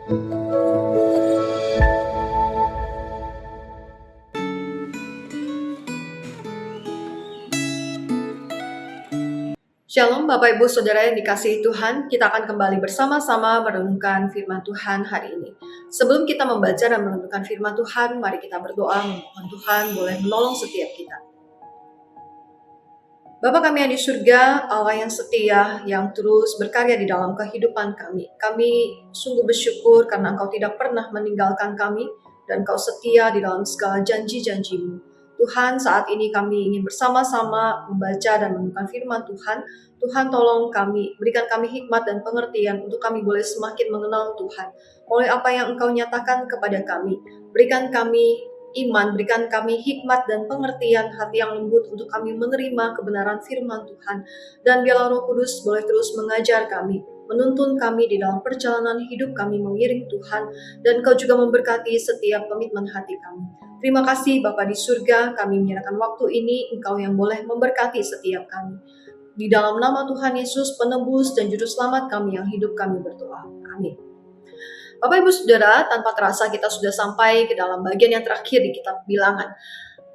Shalom Bapak Ibu Saudara yang dikasihi Tuhan, kita akan kembali bersama-sama merenungkan firman Tuhan hari ini. Sebelum kita membaca dan merenungkan firman Tuhan, mari kita berdoa memohon Tuhan boleh menolong setiap kita. Bapa kami yang di surga, Allah yang setia, yang terus berkarya di dalam kehidupan kami. Kami sungguh bersyukur karena Engkau tidak pernah meninggalkan kami, dan Engkau setia di dalam segala janji-janji-Mu. Tuhan, saat ini kami ingin bersama-sama membaca dan merenungkan firman Tuhan. Tuhan, tolong kami, berikan kami hikmat dan pengertian untuk kami boleh semakin mengenal Tuhan. Oleh apa yang Engkau nyatakan kepada kami, berikan kami iman, berikan kami hikmat dan pengertian hati yang lembut untuk kami menerima kebenaran firman Tuhan. Dan biarlah Roh Kudus boleh terus mengajar kami, menuntun kami di dalam perjalanan hidup kami mengiring Tuhan, dan Kau juga memberkati setiap komitmen hati kami. Terima kasih Bapa di surga, kami menyerahkan waktu ini, Engkau yang boleh memberkati setiap kami. Di dalam nama Tuhan Yesus, penebus dan juru selamat kami yang hidup kami berdoa. Amin. Bapak Ibu Saudara, tanpa terasa kita sudah sampai ke dalam bagian yang terakhir di kitab Bilangan.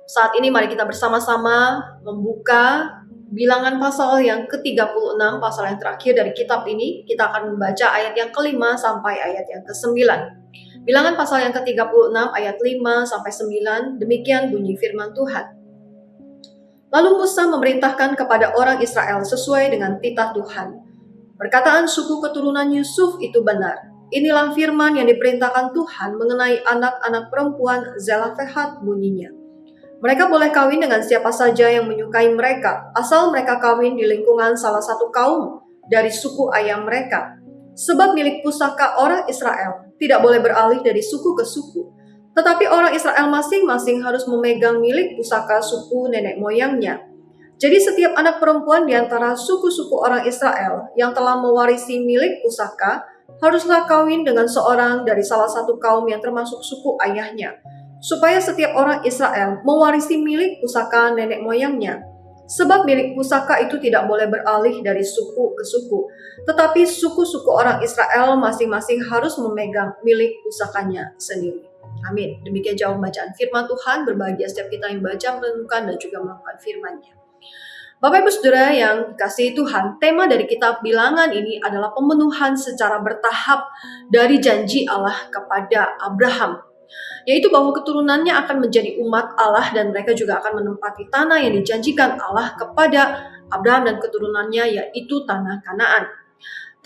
Saat ini mari kita bersama-sama membuka Bilangan pasal yang ke-36, pasal yang terakhir dari kitab ini. Kita akan membaca ayat yang ke-5 sampai ayat yang ke-9. Bilangan pasal yang ke-36 ayat 5 sampai 9, demikian bunyi firman Tuhan. Lalu Musa memerintahkan kepada orang Israel sesuai dengan titah Tuhan. Perkataan suku keturunan Yusuf itu benar. Inilah firman yang diperintahkan Tuhan mengenai anak-anak perempuan Zelafehat bunyinya. Mereka boleh kawin dengan siapa saja yang menyukai mereka, asal mereka kawin di lingkungan salah satu kaum dari suku ayah mereka. Sebab milik pusaka orang Israel tidak boleh beralih dari suku ke suku. Tetapi orang Israel masing-masing harus memegang milik pusaka suku nenek moyangnya. Jadi setiap anak perempuan di antara suku-suku orang Israel yang telah mewarisi milik pusaka haruslah kawin dengan seorang dari salah satu kaum yang termasuk suku ayahnya, supaya setiap orang Israel mewarisi milik pusaka nenek moyangnya. Sebab milik pusaka itu tidak boleh beralih dari suku ke suku, tetapi suku-suku orang Israel masing-masing harus memegang milik pusakanya sendiri. Amin. Demikian jauh bacaan firman Tuhan. Berbahagia setiap kita yang baca, merenungkan, dan juga melakukan firman-Nya. Bapak Ibu Saudara yang dikasihi Tuhan, tema dari kitab Bilangan ini adalah pemenuhan secara bertahap dari janji Allah kepada Abraham, yaitu bahwa keturunannya akan menjadi umat Allah dan mereka juga akan menempati tanah yang dijanjikan Allah kepada Abraham dan keturunannya, yaitu tanah Kanaan.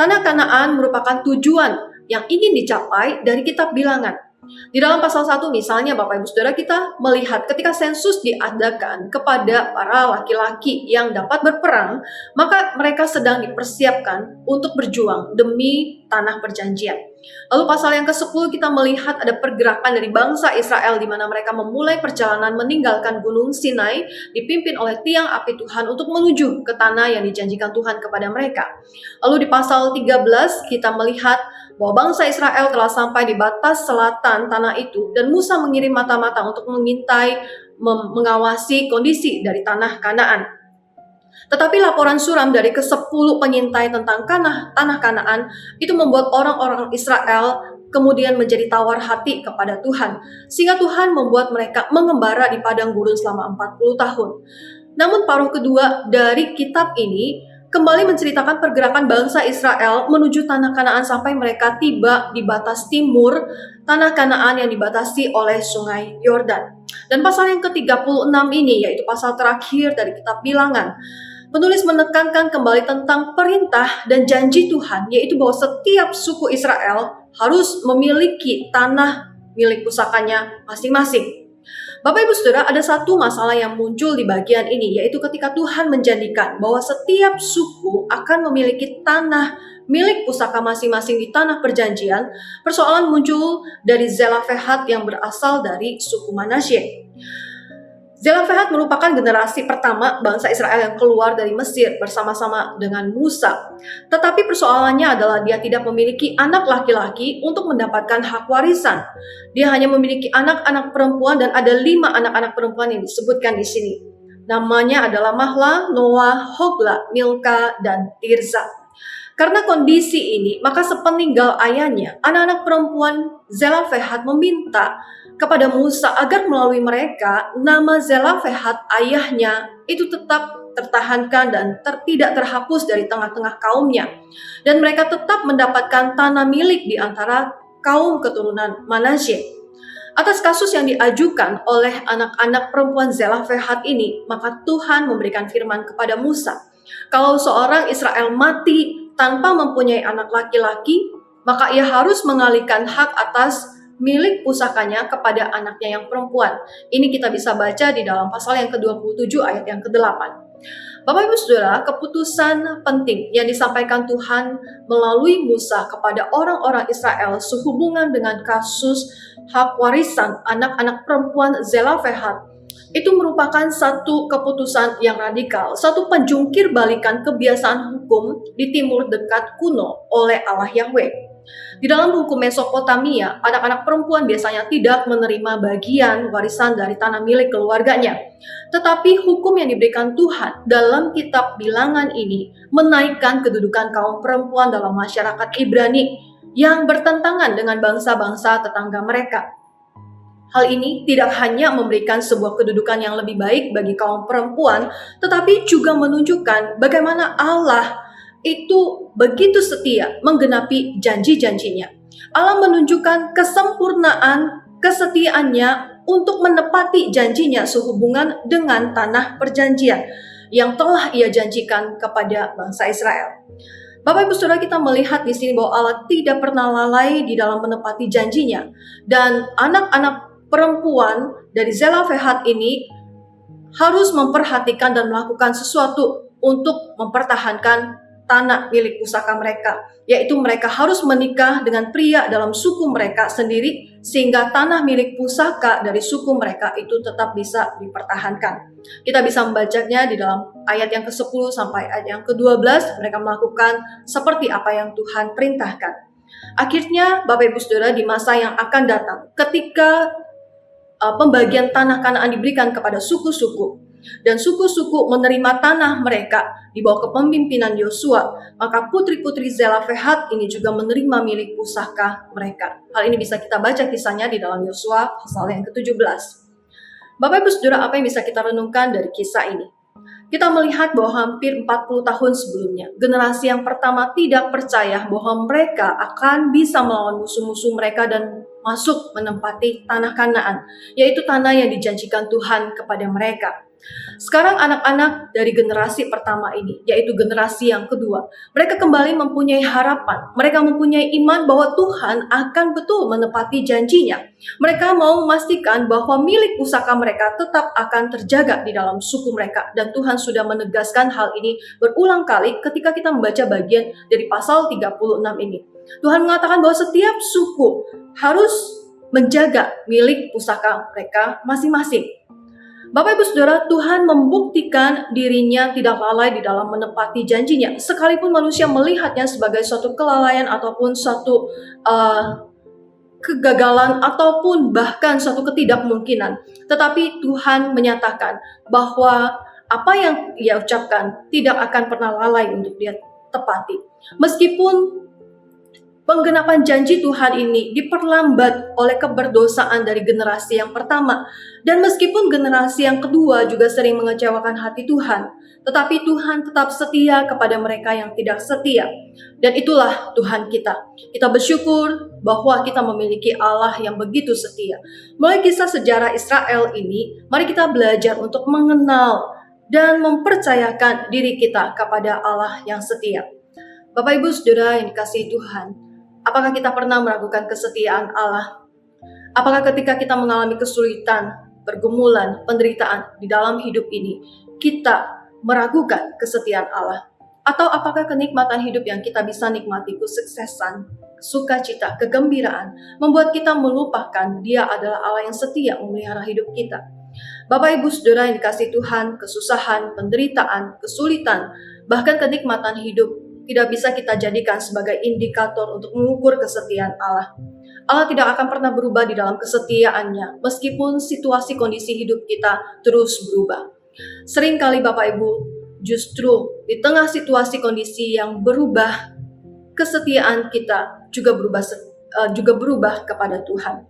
Tanah Kanaan merupakan tujuan yang ingin dicapai dari kitab Bilangan. Di dalam pasal 1 misalnya Bapak Ibu Saudara, kita melihat ketika sensus diadakan kepada para laki-laki yang dapat berperang, maka mereka sedang dipersiapkan untuk berjuang demi tanah perjanjian. Lalu pasal yang ke-10 kita melihat ada pergerakan dari bangsa Israel di mana mereka memulai perjalanan meninggalkan Gunung Sinai dipimpin oleh tiang api Tuhan untuk menuju ke tanah yang dijanjikan Tuhan kepada mereka. Lalu di pasal 13 kita melihat bahwa bangsa Israel telah sampai di batas selatan tanah itu dan Musa mengirim mata-mata untuk mengintai, mengawasi kondisi dari tanah Kanaan. Tetapi laporan suram dari ke-10 pengintai tentang tanah Kanaan itu membuat orang-orang Israel kemudian menjadi tawar hati kepada Tuhan, sehingga Tuhan membuat mereka mengembara di padang gurun selama 40 tahun. Namun paruh kedua dari kitab ini kembali menceritakan pergerakan bangsa Israel menuju tanah Kanaan sampai mereka tiba di batas timur tanah Kanaan yang dibatasi oleh sungai Yordan. Dan pasal yang ke-36 ini, yaitu pasal terakhir dari kitab Bilangan, penulis menekankan kembali tentang perintah dan janji Tuhan, yaitu bahwa setiap suku Israel harus memiliki tanah milik pusakanya masing-masing. Bapak Ibu Saudara, ada satu masalah yang muncul di bagian ini, yaitu ketika Tuhan menjanjikan bahwa setiap suku akan memiliki tanah milik pusaka masing-masing di tanah perjanjian, persoalan muncul dari Zelafehat yang berasal dari suku Manasye. Zelafehat merupakan generasi pertama bangsa Israel yang keluar dari Mesir bersama-sama dengan Musa. Tetapi persoalannya adalah dia tidak memiliki anak laki-laki untuk mendapatkan hak warisan. Dia hanya memiliki anak-anak perempuan dan ada 5 anak-anak perempuan yang disebutkan di sini. Namanya adalah Mahla, Noah, Hogla, Milka, dan Tirza. Karena kondisi ini, maka sepeninggal ayahnya, anak-anak perempuan Zelofehad meminta kepada Musa agar melalui mereka nama Zelofehad ayahnya itu tetap tertahankan dan tidak terhapus dari tengah-tengah kaumnya. Dan mereka tetap mendapatkan tanah milik di antara kaum keturunan Manasye. Atas kasus yang diajukan oleh anak-anak perempuan Zelofehad ini, maka Tuhan memberikan firman kepada Musa, kalau seorang Israel mati tanpa mempunyai anak laki-laki, maka ia harus mengalihkan hak atas milik pusakanya kepada anaknya yang perempuan. Ini kita bisa baca di dalam pasal yang ke-27 ayat yang ke-8. Bapak Ibu Saudara, keputusan penting yang disampaikan Tuhan melalui Musa kepada orang-orang Israel sehubungan dengan kasus hak warisan anak-anak perempuan Zelofehad itu merupakan satu keputusan yang radikal, satu penjungkir balikan kebiasaan hukum di timur dekat kuno oleh Allah Yahweh. Di dalam hukum Mesopotamia, anak-anak perempuan biasanya tidak menerima bagian warisan dari tanah milik keluarganya. Tetapi hukum yang diberikan Tuhan dalam kitab Bilangan ini menaikkan kedudukan kaum perempuan dalam masyarakat Ibrani yang bertentangan dengan bangsa-bangsa tetangga mereka. Hal ini tidak hanya memberikan sebuah kedudukan yang lebih baik bagi kaum perempuan, tetapi juga menunjukkan bagaimana Allah itu begitu setia menggenapi janji-janjinya. Allah menunjukkan kesempurnaan kesetiaannya untuk menepati janjinya sehubungan dengan tanah perjanjian yang telah ia janjikan kepada bangsa Israel. Bapak Ibu Saudara, kita melihat di sini bahwa Allah tidak pernah lalai di dalam menepati janjinya, dan anak-anak perempuan dari Zelofehad ini harus memperhatikan dan melakukan sesuatu untuk mempertahankan tanah milik pusaka mereka, yaitu mereka harus menikah dengan pria dalam suku mereka sendiri sehingga tanah milik pusaka dari suku mereka itu tetap bisa dipertahankan. Kita bisa membacanya di dalam ayat yang ke-10 sampai ayat yang ke-12. Mereka melakukan seperti apa yang Tuhan perintahkan. Akhirnya Bapak Ibu Saudara, di masa yang akan datang, ketika pembagian tanah Kanaan diberikan kepada suku-suku dan suku-suku menerima tanah mereka di bawah kepemimpinan Yosua, maka putri-putri Zelofehad ini juga menerima milik pusaka mereka. Hal ini bisa kita baca kisahnya di dalam Yosua pasal yang ke-17. Bapak Ibu Saudara, apa yang bisa kita renungkan dari kisah ini? Kita melihat bahwa hampir 40 tahun sebelumnya, generasi yang pertama tidak percaya bahwa mereka akan bisa melawan musuh-musuh mereka dan masuk menempati tanah Kanaan, yaitu tanah yang dijanjikan Tuhan kepada mereka. Sekarang anak-anak dari generasi pertama ini, yaitu generasi yang kedua, mereka kembali mempunyai harapan. Mereka mempunyai iman bahwa Tuhan akan betul menepati janjinya. Mereka mau memastikan bahwa milik pusaka mereka tetap akan terjaga di dalam suku mereka. Dan Tuhan sudah menegaskan hal ini berulang kali ketika kita membaca bagian dari pasal 36 ini. Tuhan mengatakan bahwa setiap suku harus menjaga milik pusaka mereka masing-masing. Bapak Ibu Saudara, Tuhan membuktikan dirinya tidak lalai di dalam menepati janjinya. Sekalipun manusia melihatnya sebagai suatu kelalaian ataupun suatu kegagalan ataupun bahkan suatu ketidakmungkinan. Tetapi Tuhan menyatakan bahwa apa yang ia ucapkan tidak akan pernah lalai untuk dia tepati. Meskipun penggenapan janji Tuhan ini diperlambat oleh keberdosaan dari generasi yang pertama. Dan meskipun generasi yang kedua juga sering mengecewakan hati Tuhan, tetapi Tuhan tetap setia kepada mereka yang tidak setia. Dan itulah Tuhan kita. Kita bersyukur bahwa kita memiliki Allah yang begitu setia. Mulai kisah sejarah Israel ini, mari kita belajar untuk mengenal dan mempercayakan diri kita kepada Allah yang setia. Bapak Ibu Saudara yang dikasihi Tuhan, apakah kita pernah meragukan kesetiaan Allah? Apakah ketika kita mengalami kesulitan, pergumulan, penderitaan di dalam hidup ini, kita meragukan kesetiaan Allah? Atau apakah kenikmatan hidup yang kita bisa nikmati, kesuksesan, sukacita, kegembiraan, membuat kita melupakan Dia adalah Allah yang setia memelihara hidup kita? Bapak Ibu Saudara yang dikasihi Tuhan, kesusahan, penderitaan, kesulitan, bahkan kenikmatan hidup tidak bisa kita jadikan sebagai indikator untuk mengukur kesetiaan Allah. Allah tidak akan pernah berubah di dalam kesetiaannya, meskipun situasi kondisi hidup kita terus berubah. Seringkali Bapak Ibu, justru di tengah situasi kondisi yang berubah, kesetiaan kita juga berubah kepada Tuhan.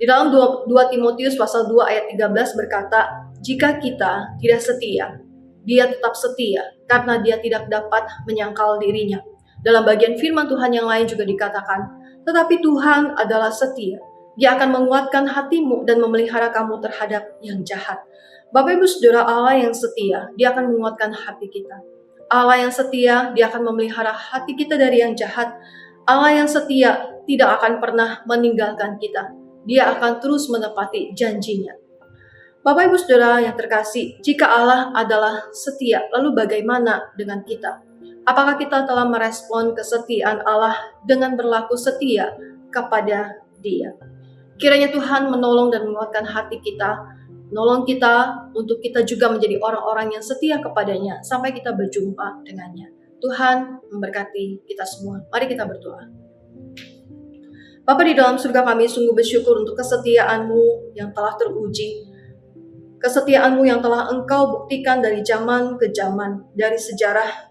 Di dalam 2 Timotius pasal 2 ayat 13 berkata, jika kita tidak setia, dia tetap setia karena dia tidak dapat menyangkal dirinya. Dalam bagian firman Tuhan yang lain juga dikatakan, tetapi Tuhan adalah setia. Dia akan menguatkan hatimu dan memelihara kamu terhadap yang jahat. Bapak Ibu Saudara, Allah yang setia, dia akan menguatkan hati kita. Allah yang setia, dia akan memelihara hati kita dari yang jahat. Allah yang setia tidak akan pernah meninggalkan kita. Dia akan terus menepati janjinya. Bapak Ibu Saudara yang terkasih, jika Allah adalah setia, lalu bagaimana dengan kita? Apakah kita telah merespon kesetiaan Allah dengan berlaku setia kepada Dia? Kiranya Tuhan menolong dan menguatkan hati kita, menolong kita untuk kita juga menjadi orang-orang yang setia kepadanya sampai kita berjumpa dengannya. Tuhan memberkati kita semua. Mari kita berdoa. Bapa di dalam surga, kami sungguh bersyukur untuk kesetiaan-Mu yang telah teruji. Kesetiaan-Mu yang telah Engkau buktikan dari zaman ke zaman, dari sejarah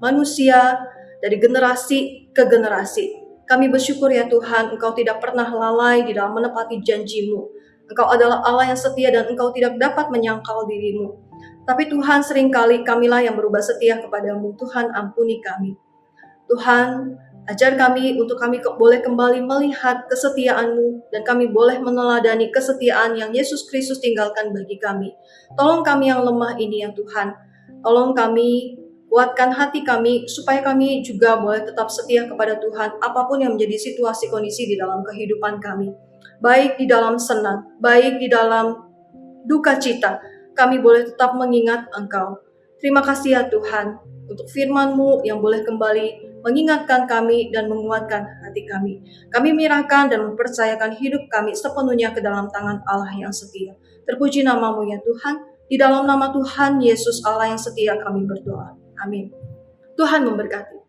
manusia, dari generasi ke generasi. Kami bersyukur ya Tuhan, Engkau tidak pernah lalai di dalam menepati janji-Mu. Engkau adalah Allah yang setia dan Engkau tidak dapat menyangkal diri-Mu. Tapi Tuhan, seringkali kamilah yang berubah setia kepada-Mu. Tuhan, ampuni kami. Tuhan, ajar kami untuk kami boleh kembali melihat kesetiaan-Mu dan kami boleh meneladani kesetiaan yang Yesus Kristus tinggalkan bagi kami. Tolong kami yang lemah ini ya Tuhan. Tolong kami, kuatkan hati kami supaya kami juga boleh tetap setia kepada Tuhan apapun yang menjadi situasi kondisi di dalam kehidupan kami. Baik di dalam senang, baik di dalam duka cita, kami boleh tetap mengingat Engkau. Terima kasih ya Tuhan untuk firman-Mu yang boleh kembali mengingatkan kami dan menguatkan hati kami. Kami menyerahkan dan mempercayakan hidup kami sepenuhnya ke dalam tangan Allah yang setia. Terpuji nama-Mu ya Tuhan. Di dalam nama Tuhan Yesus Allah yang setia kami berdoa. Amin. Tuhan memberkati.